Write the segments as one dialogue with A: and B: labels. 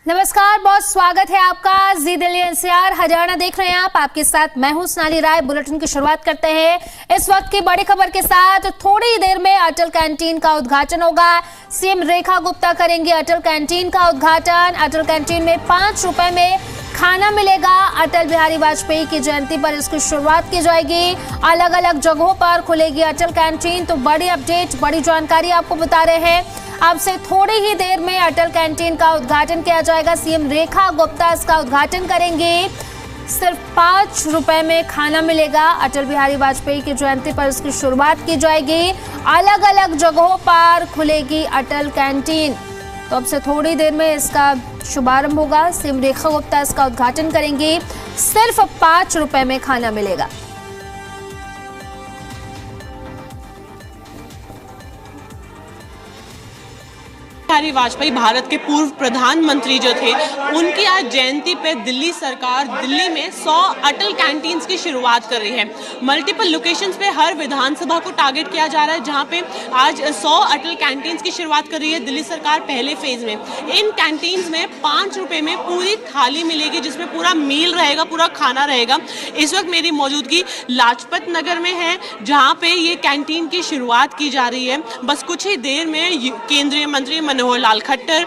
A: नमस्कार, बहुत स्वागत है आपका जी दिल्ली एनसीआर हरियाणा देख रहे हैं आप। आपके साथ मैं हूं सोनाली राय। बुलेटिन की शुरुआत करते हैं इस वक्त की बड़ी खबर के साथ। थोड़ी ही देर में अटल कैंटीन का उद्घाटन होगा। सीएम रेखा गुप्ता करेंगे अटल कैंटीन का उद्घाटन। अटल कैंटीन में 5 रुपए में खाना मिलेगा। अटल बिहारी वाजपेयी की जयंती पर इसकी शुरुआत की जाएगी। अलग अलग जगहों पर खुलेगी अटल कैंटीन। तो बड़ी अपडेट, बड़ी जानकारी आपको बता रहे हैं। अब से थोड़ी ही देर में अटल कैंटीन का उद्घाटन किया जाएगा। सीएम रेखा गुप्ता इसका उद्घाटन करेंगे। सिर्फ 5 रुपए में खाना मिलेगा। अटल बिहारी वाजपेयी की जयंती पर इसकी शुरुआत की जाएगी। अलग अलग जगहों पर खुलेगी अटल कैंटीन। तो अब से थोड़ी देर में इसका शुभारंभ होगा। सीएम रेखा गुप्ता इसका उद्घाटन करेंगी। सिर्फ 5 रुपए में खाना मिलेगा।
B: बिहारी वाजपेयी भारत के पूर्व प्रधानमंत्री जो थे, उनकी आज जयंती पे दिल्ली सरकार दिल्ली में 100 अटल कैंटीन्स की शुरुआत कर रही है। मल्टीपल लोकेशंस पे हर विधानसभा को टारगेट किया जा रहा है, जहां पे आज 100 अटल कैंटीन्स की शुरुआत कर रही है दिल्ली सरकार पहले फेज में। इन कैंटीन्स में 5 रुपए में पूरी थाली मिलेगी, जिसमें पूरा मील रहेगा, पूरा खाना रहेगा। इस वक्त मेरी मौजूदगी लाजपत नगर में है, जहाँ पे ये कैंटीन की शुरुआत की जा रही है। बस कुछ ही देर में केंद्रीय मंत्री मनोहर लाल खट्टर,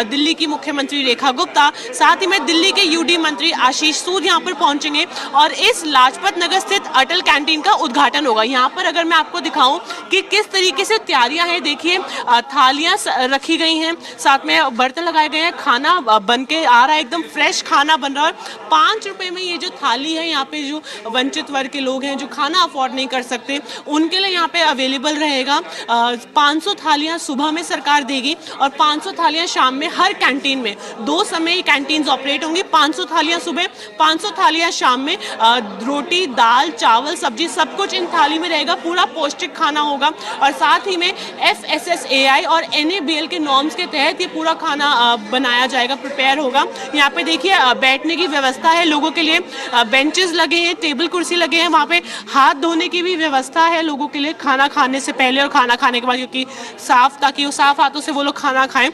B: दिल्ली की मुख्यमंत्री रेखा गुप्ता, साथ ही में दिल्ली के यूडी मंत्री आशीष सूद यहाँ पर पहुंचेंगे और इस लाजपत नगर स्थित अटल कैंटीन का उद्घाटन होगा। यहाँ पर अगर मैं आपको दिखाऊं कि किस तरीके से तैयारियां हैं, देखिए थालियां रखी गई हैं, साथ में बर्तन लगाए गए हैं, खाना बन के आ रहा है, एकदम फ्रेश खाना बन रहा है। 5 रुपए में ये जो थाली है, यहाँ पे जो वंचित वर्ग के लोग हैं, जो खाना अफोर्ड नहीं कर सकते, उनके लिए यहाँ पे अवेलेबल रहेगा। 500 थालियां सुबह में सरकार देगी और 500 थालियां शाम में। हर कैंटीन में 2 समय कैंटीन्स ऑपरेट होंगी। 500 थालियां सुबह, 500 थालियां शाम में। रोटी, दाल, चावल, सब्जी सब कुछ इन थाली में रहेगा। पूरा पौष्टिक खाना होगा और साथ ही में FSSAI और NABL के नॉर्म्स के तहत ये पूरा खाना बनाया जाएगा, प्रिपेयर होगा। यहाँ पे देखिए बैठने की व्यवस्था है लोगों के लिए, बेंचेस लगे हैं, टेबल कुर्सी लगे हैं। वहाँ पे हाथ धोने की भी व्यवस्था है लोगों के लिए, खाना खाने से पहले और खाना खाने के बाद, क्योंकि ताकि वो साफ हाथों से वो लोग खाना खाएं।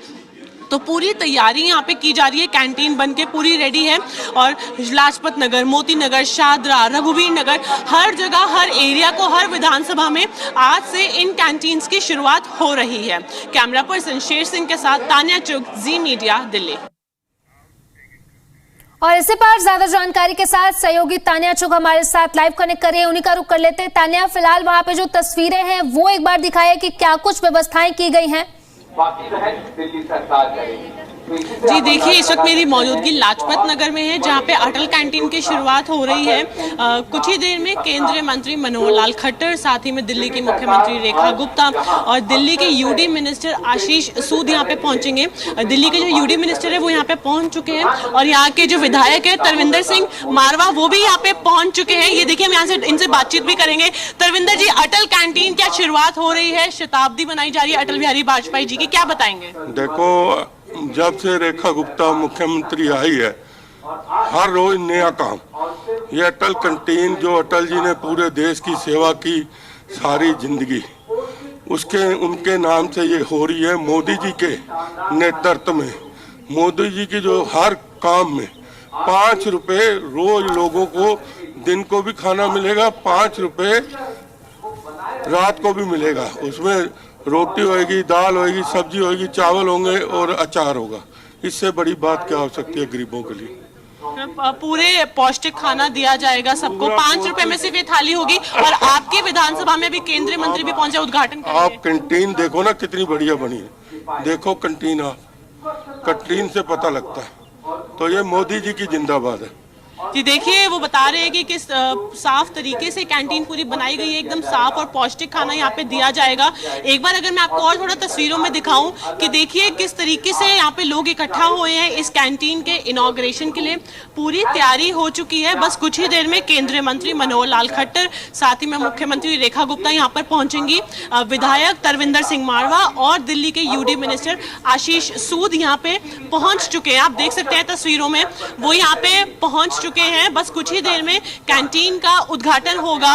B: तो पूरी तैयारी यहाँ पे की जा रही है। कैंटीन बन के पूरी रेडी है और लाजपत नगर, मोती नगर, शादरा, रघुवीर नगर, हर जगह, हर एरिया को, हर विधानसभा में आज से इन कैंटीन्स की शुरुआत हो रही है। कैमरा पर्सन शेर सिंह के साथ तान्या चुग, जी मीडिया, दिल्ली।
A: और इसी पर ज्यादा जानकारी के साथ सहयोगी तान्या चुग हमारे साथ लाइव कनेक्ट कर रही है। उन्हीं का रुख कर लेते हैं। तान्या, फिलहाल वहां पे जो तस्वीरें हैं वो एक बार दिखाएं कि क्या कुछ व्यवस्थाएं की गई हैं।
C: दिल्ली सरकार करेगी।
B: जी देखिए, इस वक्त मेरी मौजूदगी लाजपत नगर में है, जहाँ पे अटल कैंटीन की शुरुआत हो रही है। कुछ ही देर में केंद्रीय मंत्री मनोहर लाल खट्टर, साथ ही में दिल्ली की मुख्यमंत्री रेखा गुप्ता और दिल्ली के यूडी मिनिस्टर आशीष सूद यहाँ पे पहुंचेंगे। दिल्ली के जो यूडी मिनिस्टर है वो यहाँ पे पहुंच चुके हैं और यहाँ के जो विधायक है तरविंदर सिंह मारवा, वो भी यहाँ पे पहुंच चुके हैं। ये देखिए, हम यहाँ से इनसे बातचीत भी करेंगे। तरविंदर जी, अटल कैंटीन क्या शुरुआत हो रही है, शताब्दी बनाई जा रही है अटल बिहारी वाजपेयी जी की, क्या बताएंगे?
D: देखो, जब से रेखा गुप्ता मुख्यमंत्री आई है, हर रोज नया काम। ये अटल कैंटीन जो अटल जी ने पूरे देश की सेवा की सारी जिंदगी, उनके नाम से ये हो रही है। मोदी जी के नेतृत्व में, मोदी जी की जो हर काम में 5 रुपए रोज लोगों को, दिन को भी खाना मिलेगा, 5 रुपए रात को भी मिलेगा। उसमें रोटी होएगी, दाल होएगी, सब्जी होएगी, चावल होंगे और अचार होगा। इससे बड़ी बात क्या हो सकती है गरीबों के लिए?
B: पूरे पौष्टिक खाना दिया जाएगा सबको। 5 रुपए में सिर्फ ये थाली होगी और आपकी विधानसभा में भी केंद्रीय मंत्री भी पहुंचे उद्घाटन करेंगे।
D: आप कैंटीन देखो ना, कितनी बढ़िया बनी है। देखो कैंटीन, आप कैंटीन से पता लगता है। तो ये मोदी जी की जिंदाबाद है।
B: जी देखिए, वो बता रहे हैं कि किस साफ तरीके से कैंटीन पूरी बनाई गई है, एकदम साफ और पौष्टिक खाना यहाँ पे दिया जाएगा। एक बार अगर मैं आपको और थोड़ा तस्वीरों में दिखाऊं कि देखिए किस तरीके से यहाँ पे लोग इकट्ठा हुए हैं इस कैंटीन के इनॉग्रेशन के लिए। पूरी तैयारी हो चुकी है। बस कुछ ही देर में केंद्रीय मंत्री मनोहर लाल खट्टर, साथ ही में मुख्यमंत्री रेखा गुप्ता यहाँ पर पहुंचेंगी। विधायक तरविंदर सिंह मारवा और दिल्ली के यूडी मिनिस्टर आशीष सूद यहाँ पे पहुंच चुके हैं। आप देख सकते हैं तस्वीरों में, वो यहाँ पे पहुंच चुके हैं। बस कुछ ही देर में कैंटीन का उद्घाटन होगा।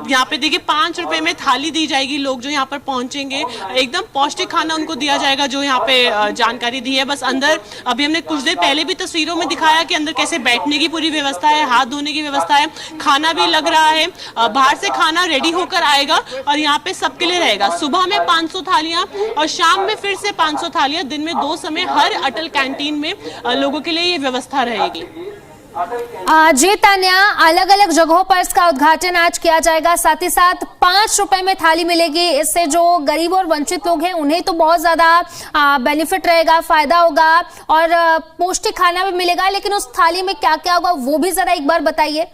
B: यहाँ पे देखिए 5 रुपए में थाली दी जाएगी। लोग जो यहाँ पर पहुंचेंगे एकदम पौष्टिक खाना उनको दिया जाएगा, जो यहाँ पे जानकारी दी है। बस अंदर अभी हमने कुछ देर पहले भी तस्वीरों में दिखाया कि अंदर कैसे बैठने की पूरी व्यवस्था है, हाथ धोने की व्यवस्था है, खाना भी लग रहा है। बाहर से खाना रेडी होकर आएगा और यहाँ पे सबके लिए रहेगा। सुबह में 500 थालियां और शाम में फिर से 500 थालियां। दिन में 2 समय हर अटल कैंटीन में लोगों के लिए ये व्यवस्था रहेगी।
A: जी तान्या, अलग अलग जगहों पर इसका उद्घाटन आज किया जाएगा। साथ ही साथ 5 रुपए में थाली मिलेगी। इससे जो गरीब और वंचित लोग हैं उन्हें तो बहुत ज्यादा बेनिफिट रहेगा, फायदा होगा और पौष्टिक खाना भी मिलेगा। लेकिन उस थाली में क्या क्या होगा वो भी जरा एक बार बताइए।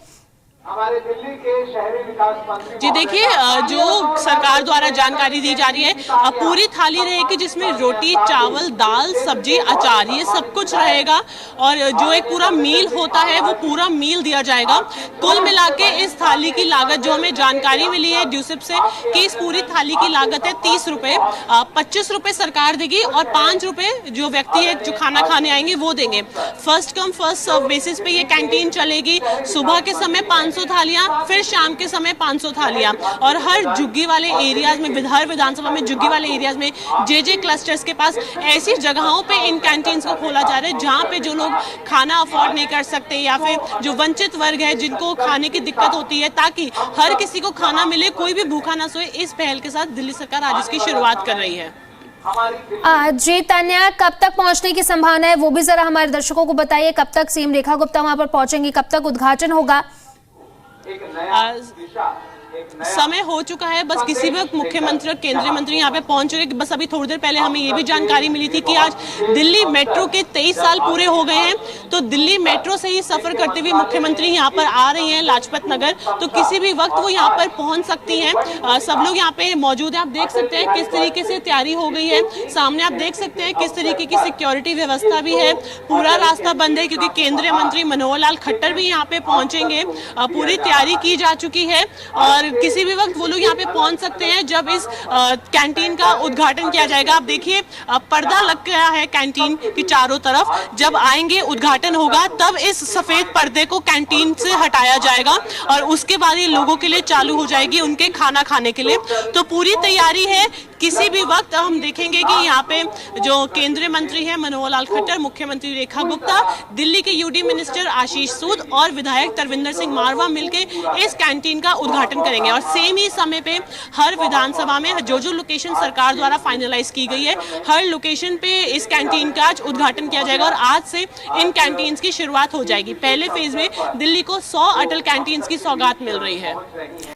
C: हमारे दिल्ली के शहरी विकास मंत्री
B: जी देखिए, जो सरकार द्वारा जानकारी दी जा रही है, पूरी थाली रहेगी जिसमें रोटी, चावल, दाल, सब्जी, अचार, ये सब कुछ रहेगा। और जो एक पूरा मील होता है वो पूरा मील दिया जाएगा। कुल मिला के इस थाली की लागत, जो हमें जानकारी मिली है ड्यूसिप से, कि इस पूरी थाली की लागत है 30 रुपए। 25 रुपए सरकार देगी और 5 रुपए जो व्यक्ति है जो खाना खाने आएंगे वो देंगे। First come first serve basis पे ये कैंटीन चलेगी। सुबह के समय 500 थालियां, फिर शाम के समय 500 थालियां। और हर झुग्गी वाले एरियाज में, हर विधानसभा में झुग्गी वाले एरियाज में, जे क्लस्टर्स के पास ऐसी जगहों पे इन कैंटीन्स को खोला जा रहा है जहां पे जो लोग खाना अफोर्ड नहीं कर सकते या फिर जो वंचित वर्ग है जिनको खाने की दिक्कत होती है, ताकि हर किसी को खाना मिले, कोई भी भूखा ना सोए। इस पहल के साथ दिल्ली सरकार आज इसकी शुरुआत कर रही है।
A: जी तान्या, कब तक पहुंचने की संभावना है वो भी जरा हमारे दर्शकों को बताइए। कब तक सीएम रेखा गुप्ता वहां पर पहुंचेंगी, कब तक उद्घाटन होगा?
C: एक नया दिशा,
B: समय हो चुका है। बस किसी भी मुख्यमंत्री और केंद्रीय मंत्री यहाँ पे पहुंच चुके हैं। बस अभी थोड़ी देर पहले हमें ये भी जानकारी मिली थी कि आज दिल्ली मेट्रो के 23 साल पूरे हो गए हैं। तो दिल्ली मेट्रो से ही सफर करते हुए मुख्यमंत्री यहाँ पर आ रही हैं लाजपत नगर। तो किसी भी वक्त वो यहाँ पर पहुंच सकती हैं। सब लोग यहाँ पे मौजूद हैं। आप देख सकते हैं किस तरीके से तैयारी हो गई है। सामने आप देख सकते हैं किस तरीके की सिक्योरिटी व्यवस्था भी है। पूरा रास्ता बंद है क्योंकि केंद्रीय मंत्री मनोहर लाल खट्टर भी यहाँ पे पहुंचेंगे। पूरी तैयारी की जा चुकी है और किसी भी वक्त वो लोग यहाँ पे पहुंच सकते हैं जब इस कैंटीन का उद्घाटन किया जाएगा। आप देखिए पर्दा लग गया है कैंटीन की चारों तरफ। जब आएंगे, उद्घाटन होगा, तब इस सफेद पर्दे को कैंटीन से हटाया जाएगा और उसके बाद ये लोगों के लिए चालू हो जाएगी उनके खाना खाने के लिए। तो पूरी तैयारी है। किसी भी वक्त हम देखेंगे कि यहाँ पे जो केंद्रीय मंत्री हैं मनोहर लाल खट्टर, मुख्यमंत्री रेखा गुप्ता, दिल्ली के यूडी मिनिस्टर आशीष सूद और विधायक तरविंदर सिंह मारवा मिलके इस कैंटीन का उद्घाटन करेंगे। और सेम ही समय पे हर विधानसभा में जो लोकेशन सरकार द्वारा फाइनलाइज की गई है, हर लोकेशन पे इस कैंटीन का आज उद्घाटन किया जाएगा और आज से इन कैंटीन्स की शुरुआत हो जाएगी। पहले फेज में दिल्ली को 100 अटल कैंटीन्स की सौगात मिल रही है।